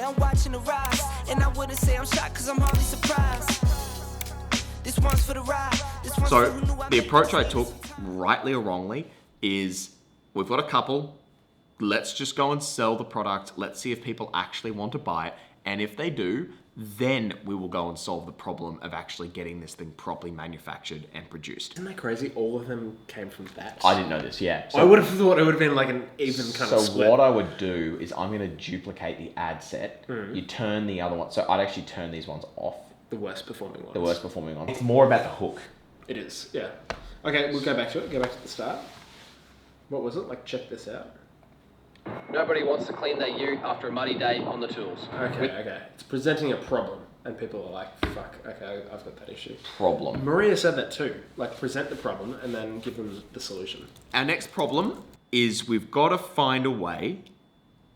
I'm watching the rise. And I wouldn't say I'm shocked cause I'm hardly surprised. This one's for the ride. So the approach I took, rightly or wrongly, is we've got a couple. Let's just go and sell the product. Let's see if people actually want to buy it. And if they do, then we will go and solve the problem of actually getting this thing properly manufactured and produced. Isn't that crazy? All of them came from that. I didn't know this, yeah. So I would have thought it would have been like an even kind of split. So what I would do is I'm going to duplicate the ad set. You turn the other one. So I'd actually turn these ones off. The worst performing ones. The worst performing ones. It's more about the hook. It is, yeah. Okay, we'll go back to it. Go back to the start. What was it? Like, check this out. Nobody wants to clean their ute after a muddy day on the tools. Okay. It's presenting a problem, and people are like, fuck, okay, I've got that issue. Problem. Maria said that too. Like, present the problem and then give them the solution. Our next problem is we've got to find a way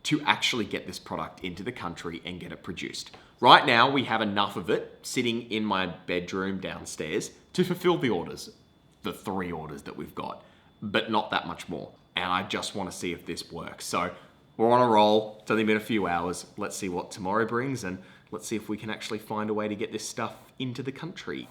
to actually get this product into the country and get it produced. Right now, we have enough of it sitting in my bedroom downstairs to fulfill the orders, the 3 orders that we've got, but not that much more. And I just want to see if this works. So we're on a roll. It's only been a few hours. Let's see what tomorrow brings, and let's see if we can actually find a way to get this stuff into the country.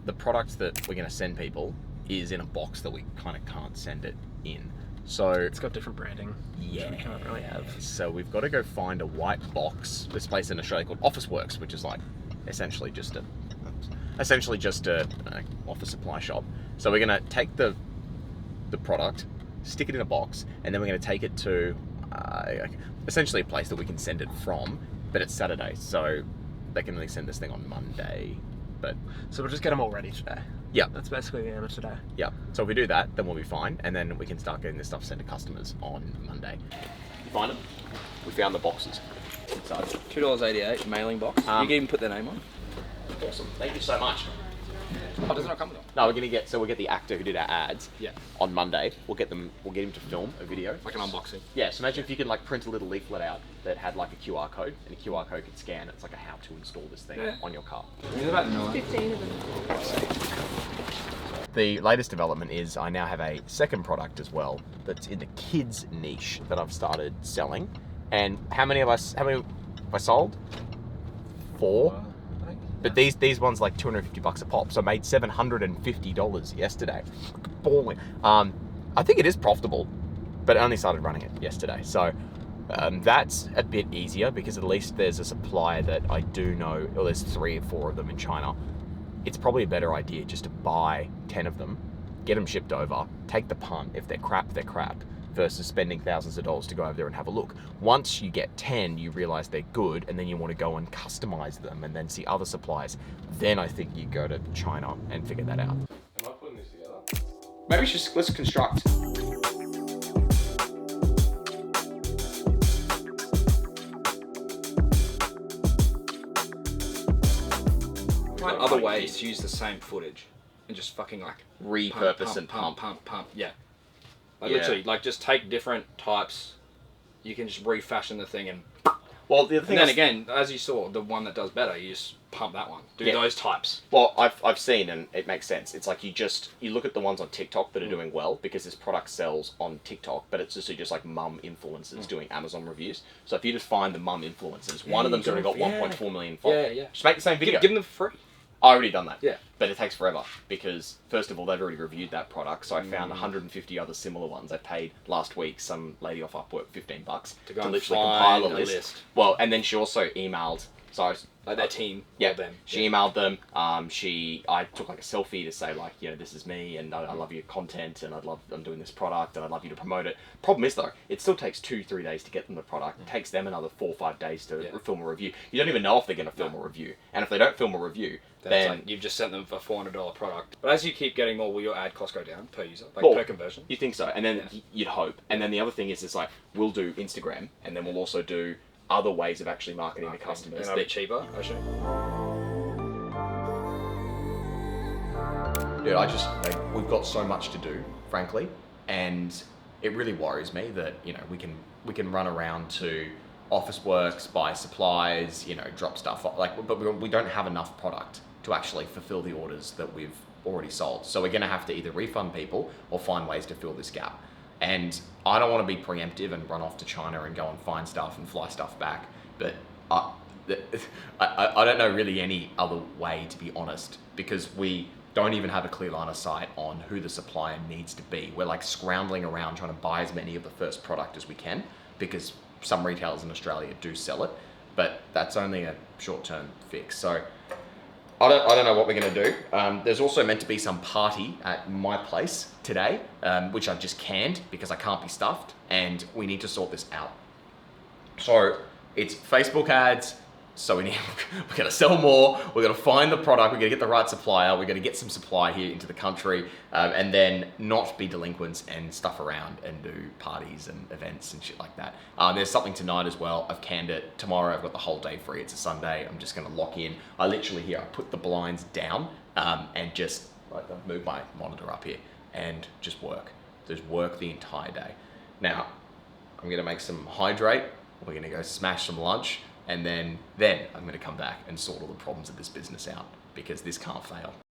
The product that we're going to send people is in a box that we kind of can't send it in. So it's got different branding. Yeah. Which we can't really have. So we've got to go find a white box. This place in Australia called Officeworks, which is like essentially just a office supply shop. So we're going to take the product, stick it in a box, and then we're going to take it to essentially a place that we can send it from, but it's Saturday, so they can only send this thing on Monday. But so we'll just get them all ready today. Yeah. That's basically the aim of today. Yeah. So if we do that, then we'll be fine, and then we can start getting this stuff sent to customers on Monday. You find them? We found the boxes. Inside. $2.88 mailing box. You can even put their name on. Awesome. Thank you so much. Oh, does it not come with them? No, we'll get the actor who did our ads. Yeah. On Monday, we'll get him to film a video. Like an unboxing. Yeah, so imagine if you could like print a little leaflet out that had like a QR code, and a QR code could scan. It's like a how to install this thing on your car. There's about 15 of them. The latest development is I now have a second product as well that's in the kids niche that I've started selling. And how many have I sold? 4. But these ones like $250 a pop, so I made $750 yesterday. Balling. I think it is profitable, but I only started running it yesterday. So that's a bit easier because at least there's a supplier that I do know, or there's 3 or 4 of them in China. It's probably a better idea just to buy 10 of them, get them shipped over, take the punt. If they're crap, versus spending thousands of dollars to go over there and have a look. Once you get 10, you realize they're good, and then you want to go and customize them and then see other suppliers. Then I think you go to China and figure that out. Am I putting this together? Maybe let's construct. Find other ways to use the same footage and just fucking like Repurpose and pump. pump. Yeah. Like literally, like just take different types. You can just refashion the thing and. Well, the other thing. And then again, as you saw, the one that does better, you just pump that one. Do those types. Well, I've seen, and it makes sense. It's like you look at the ones on TikTok that are doing well because this product sells on TikTok, but it's just like mum influencers doing Amazon reviews. So if you just find the mum influencers, one of them's already got 1.4 million followers. Yeah. Just make the same video. Give them for free. I already done that. Yeah. But it takes forever because, first of all, they've already reviewed that product. So I found 150 other similar ones. I paid last week some lady off Upwork $15 to go to and literally find compile a list. Well, and then she also emailed. So I was, like their team. Yeah. Them. She emailed them. I took like a selfie to say like, this is me and I love your content and I'm doing this product and I'd love you to promote it. Problem is though, it still takes 2-3 days to get them the product. It takes them another 4 or 5 days to film a review. You don't even know if they're going to film a review. And if they don't film a review, then like you've just sent them a $400 product. But as you keep getting more, will your ad costs go down per user, like per conversion? You think so, and then you'd hope. And then the other thing is like we'll do Instagram, and then we'll also do other ways of actually marketing to customers. And they're cheaper, I assume. Dude, we've got so much to do, frankly, and it really worries me that we can run around to Officeworks, buy supplies, drop stuff off, but we don't have enough product to actually fulfill the orders that we've already sold. So we're going to have to either refund people or find ways to fill this gap. And I don't want to be preemptive and run off to China and go and find stuff and fly stuff back, but I don't know really any other way, to be honest, because we don't even have a clear line of sight on who the supplier needs to be. We're like scrambling around trying to buy as many of the first product as we can, because some retailers in Australia do sell it, but that's only a short-term fix. So I don't know what we're going to do. There's also meant to be some party at my place today, which I've just canned because I can't be stuffed, and we need to sort this out. So it's Facebook ads. So we're going to sell more. We're going to find the product. We're going to get the right supplier. We're going to get some supply here into the country, and then not be delinquents and stuff around and do parties and events and shit like that. There's something tonight as well. I've canned it. Tomorrow I've got the whole day free. It's a Sunday. I'm just going to lock in. I put the blinds down and just move my monitor up here and just work. Just work the entire day. Now, I'm going to make some hydrate. We're going to go smash some lunch. And then I'm going to come back and sort all the problems of this business out, because this can't fail.